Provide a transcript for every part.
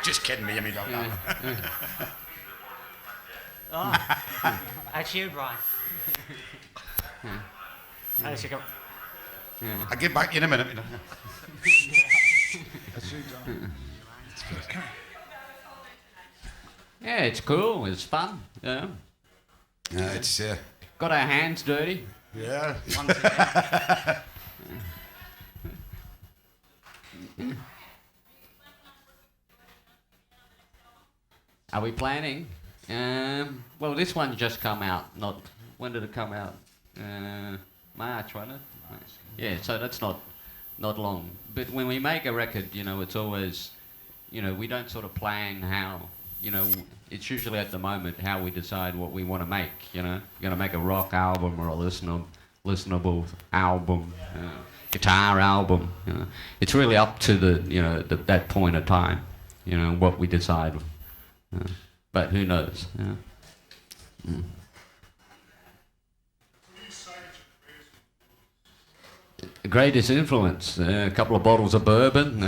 Just kidding me, you don't know. Oh, that's you, Brian. How's it go? I'll get back in a minute. Yeah, it's cool. It's fun. Yeah. It's Got our hands dirty. yeah. Are we planning? Well, this one just come out. Not when did it come out? March, wasn't it? Yeah, so that's not long. But when we make a record, it's always, we don't sort of plan how, it's usually at the moment how we decide what we want to make. You're going to make a rock album or a listenable album, guitar album. It's really up to that point of time. What we decide. But who knows? Greatest influence, a couple of bottles of bourbon.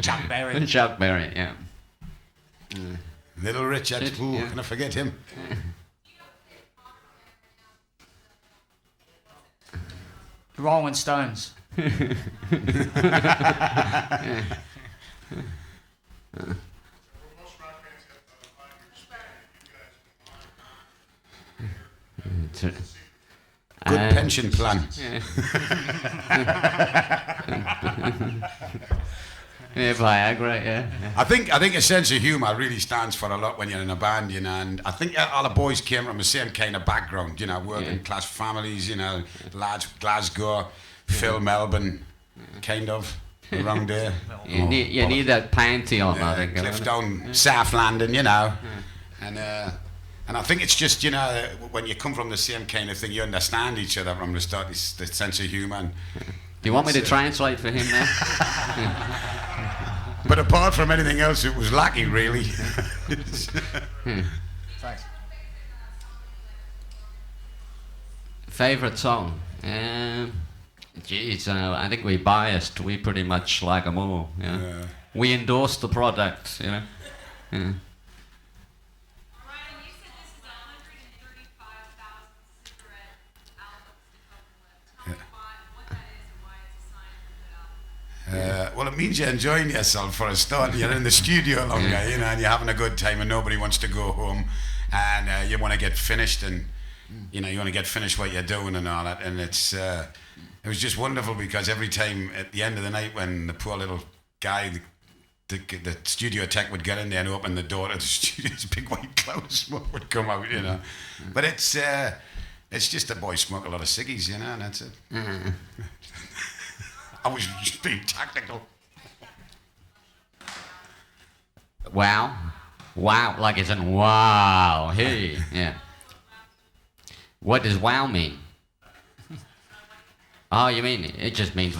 Chuck Berry. Chuck Berry, yeah. Little Richard, can I forget him? The Rolling Stones. Good pension plan. Yeah, Viagra, yeah. I think a sense of humour really stands for a lot when you're in a band, and I think all the boys came from the same kind of background, working class families, lads Glasgow, Phil Melbourne, kind of around there. You need that pantheon, I think. Cliftown, South London, and I think it's just, when you come from the same kind of thing, you understand each other from the start, the sense of humour. Do you want me to translate for him now? But apart from anything else, it was lacking, really. Thanks. Favourite song? Geez, I think we're biased. We pretty much like them all. Yeah. We endorse the product, Yeah. Well, it means you're enjoying yourself for a start. You're in the studio longer, and you're having a good time, and nobody wants to go home, and you want to get finished, and you want to get finished what you're doing and all that. And it was just wonderful because every time at the end of the night when the poor little guy, the studio tech would get in there and open the door to the studio's big white cloud of smoke would come out, But it's just the boys smoke a lot of ciggies, and that's it. I was just being tactical. Wow, like it's in wow. Hey, yeah. What does wow mean? Oh, you mean it just means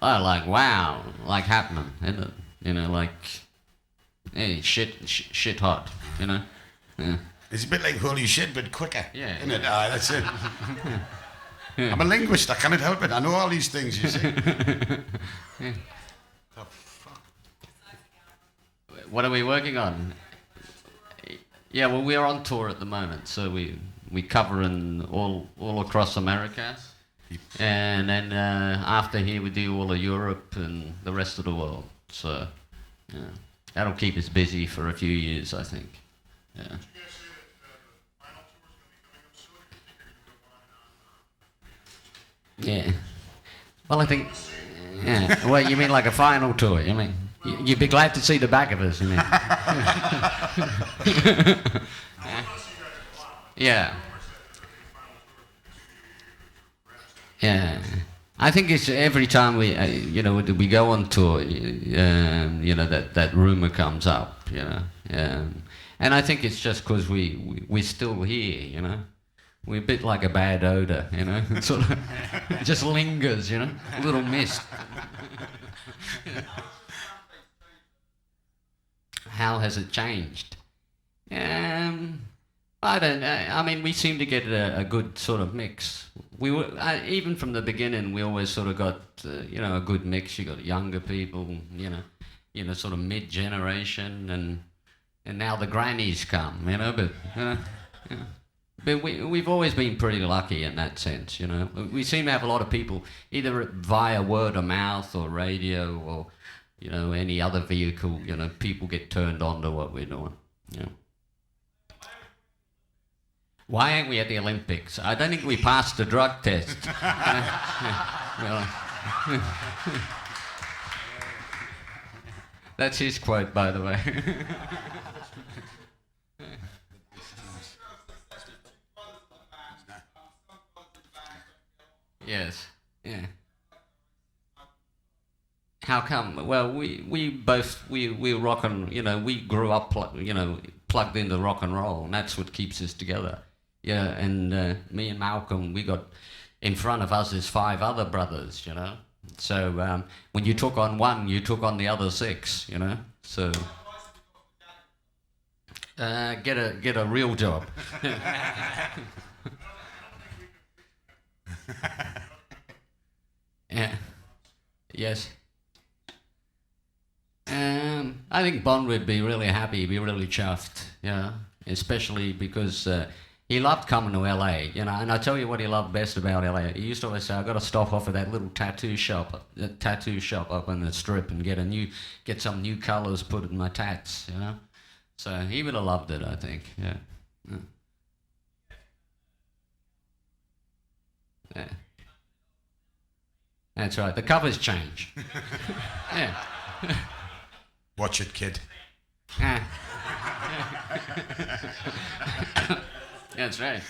like wow, like happening, isn't it? Like hey, shit hot, Yeah. It's a bit like holy shit, but quicker. Yeah. Isn't it? That's it. I'm a linguist, I cannot help it. I know all these things, you see. Oh, fuck. What are we working on? Yeah, well, we're on tour at the moment, so we covering all across America. And then after here, we do all of Europe and the rest of the world. So, that'll keep us busy for a few years, I think. Yeah. Yeah. Well, I think. Yeah. Well, you mean like a final tour? You mean you'd be glad to see the back of us? You mean? Yeah. Yeah. I think it's every time we go on tour, that rumor comes up, and I think it's just because we're still here, We're a bit like a bad odor, It sort of just lingers, a little mist. How has it changed? I don't know. I mean, we seem to get a good sort of mix we were even from the beginning. We always sort of got a good mix. You got younger people, sort of mid-generation, and now the grannies come, but but we've always been pretty lucky in that sense, We seem to have a lot of people either via word of mouth or radio or any other vehicle. People get turned on to what we're doing. Why aren't we at the Olympics? I don't think we passed the drug test. That's his quote, by the way. Yes, yeah. How come? Well, we rock and, we grew up, plugged into rock and roll, and that's what keeps us together. Yeah, and me and Malcolm, we got, in front of us is 5 other brothers, So when you took on one, you took on the other 6, So get a real job. Yeah. Yes. I think Bond would be really happy, be really chuffed, especially because he loved coming to LA, and I tell you what he loved best about LA. He used to always say, "I got to stop off at that little tattoo shop up on the Strip and get some new colours put in my tats, So he would have loved it, I think. Yeah. Yeah. That's right. The covers change. Yeah. Watch it, kid. That's right.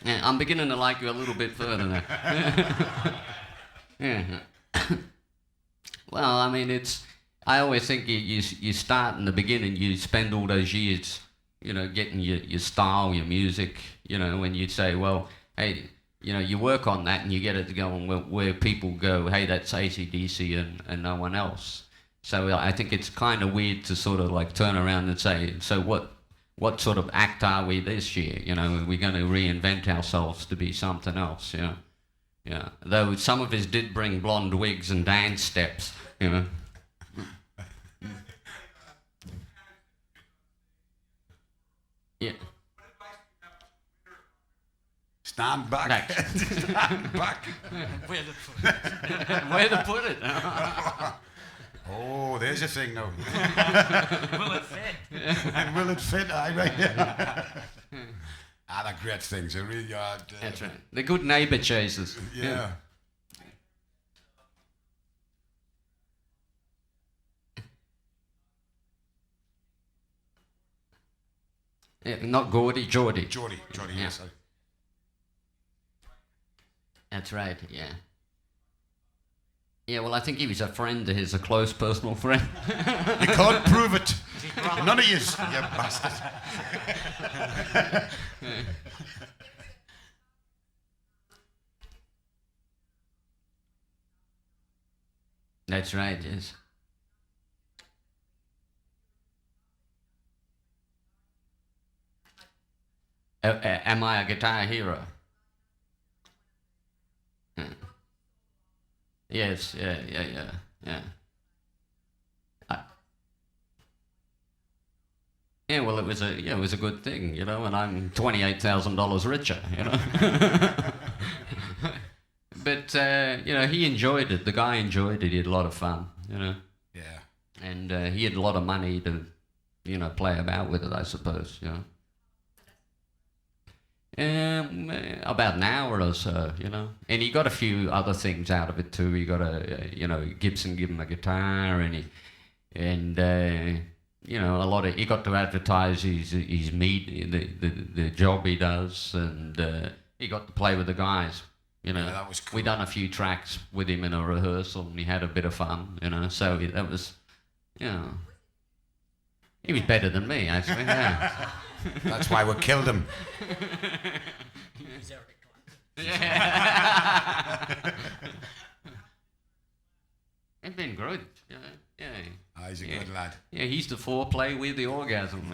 Yeah, I'm beginning to like you a little bit further now. Yeah. Well, I mean, I always think you start in the beginning, you spend all those years, getting your style, your music, when you say, well, hey, you work on that and you get it going where people go, hey, that's AC/DC and no one else. So I think it's kind of weird to sort of like turn around and say, so what sort of act are we this year? Are we going to reinvent ourselves to be something else? Yeah. Though some of us did bring blonde wigs and dance steps, Yeah. Stand back. Stand back. Where to put it? Oh, there's a thing now. Will it fit? And will it fit? Right. They're great things. They really are. That's right. They're good neighbour chasers. Yeah. Not Geordie, Geordie. Geordie, Yeah. yes. That's right, yeah. Yeah, well, I think he was a friend of his, a close personal friend. You can't prove it. None of yous, you bastard. That's right, yes. Am I a guitar hero? Yes, yeah. Yeah, well, it was a good thing, and I'm $28,000 richer, But he enjoyed it. The guy enjoyed it. He had a lot of fun, Yeah. And he had a lot of money to, play about with it, I suppose, About an hour or so, And he got a few other things out of it too. He got Gibson give him a guitar, and a lot of, he got to advertise his meat, the job he does, and he got to play with the guys. Yeah, that was cool. We done a few tracks with him in a rehearsal, and he had a bit of fun, So that was, he was better than me, actually. Yeah. That's why we killed him. It's been good, yeah. He's a good lad. Yeah, he's the foreplay with the orgasm,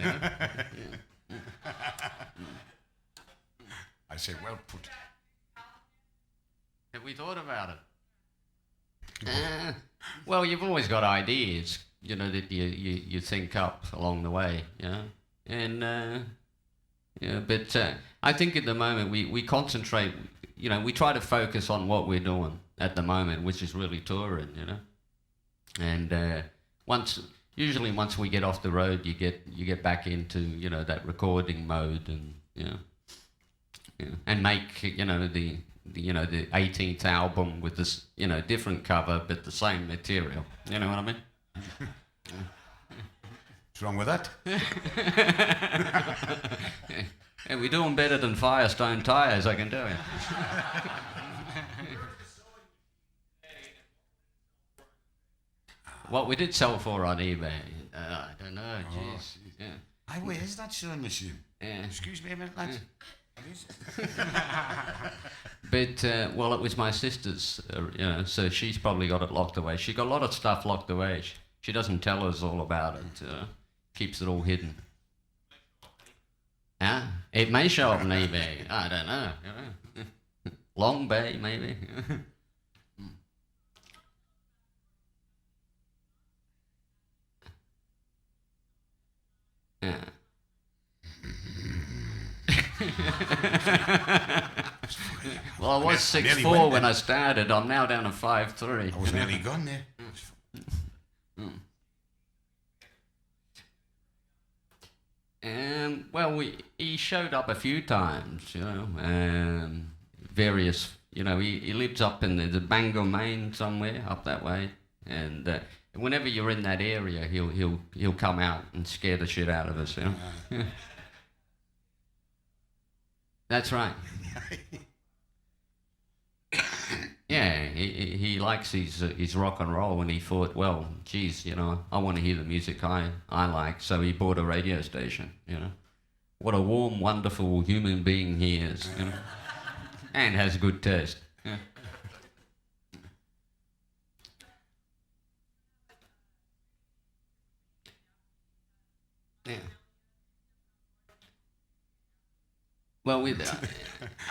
I say, well put. Have we thought about it? Well, you've always got ideas, you know, that you think up along the way, you know, and but I think at the moment we concentrate, you know, we try to focus on what we're doing at the moment, which is really touring, you know, and usually once we get off the road, you get back into, you know, that recording mode, and and make, you know, the 18th album with this, you know, different cover but the same material. You know what I mean? What's wrong with that? And we're doing better than Firestone Tires, I can tell you. What we did sell for on eBay? I don't know. Jeez. Yeah. Hey, wait, is that sewing machine? Yeah. Excuse me a minute, lads. But well, it was my sister's, you know, so she's probably got it locked away. She got a lot of stuff locked away. She doesn't tell us all about it. Keeps it all hidden. Yeah, it may show up on eBay. I don't know. You know. Long Bay, maybe. Yeah. Well, I was 6'4" when I started. I'm now down to 5'3". I was nearly gone there. Well, he showed up a few times, you know, various, you know, he lives up in the Bangor, Maine, somewhere up that way, and whenever you're in that area, he'll come out and scare the shit out of us, you know. That's right. Yeah, he likes his rock and roll, and he thought, well, geez, you know, I want to hear the music I like, so he bought a radio station, you know. What a warm, wonderful human being he is, you know, and has good taste. Yeah. Yeah. Well,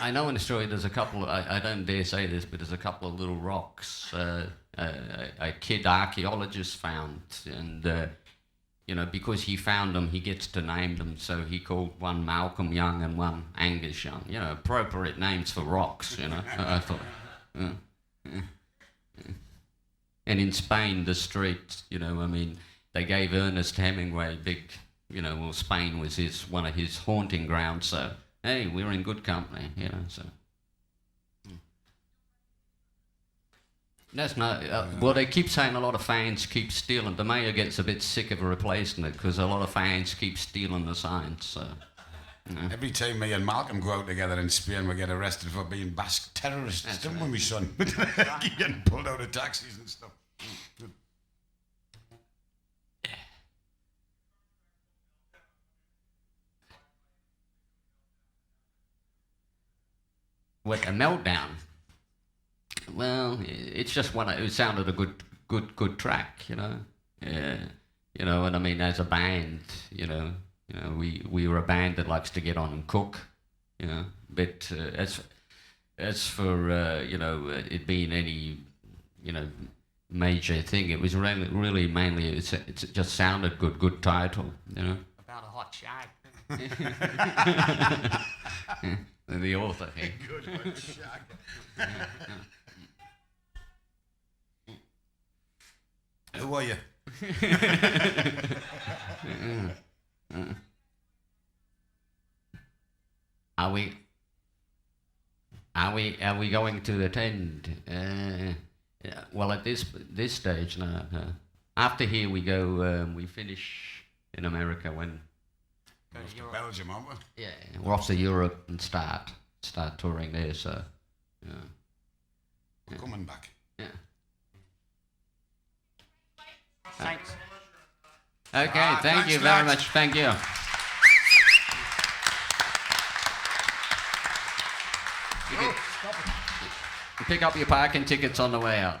I know in Australia there's a couple, I don't dare say this, but there's a couple of little rocks a kid archaeologist found, and, you know, because he found them, he gets to name them, so he called one Malcolm Young and one Angus Young, you know, appropriate names for rocks, you know, I thought. And in Spain, the street, you know, I mean, they gave Ernest Hemingway big, you know, well, Spain was one of his haunting grounds, so... Hey, we're in good company, you know, so. That's not, well, they keep saying a lot of fans keep stealing. The mayor gets a bit sick of replacing it because a lot of fans keep stealing the signs, so. You know. Every time me and Malcolm go out together in Spain, we get arrested for being Basque terrorists, That's don't right. we, my son? Keep getting pulled out of taxis and stuff. What, a meltdown? Well, it's just it sounded a good track, you know. Yeah, you know, and I mean, as a band, you know, we were a band that likes to get on and cook, you know. But as for you know, it being any, you know, major thing, it was really mainly it just sounded good title, you know. About a hot shag. The author. Eh? Good one, Shag. Who are you? Are we going to attend? Yeah, well, at this stage, no. After here, we go. We finish in America when. Go to Europe. Belgium, aren't we? Yeah, we're off to Europe and start touring there. So, yeah. We're coming back. Yeah. Thanks. Okay, thank you very much. Thank you. Pick up your parking tickets on the way out.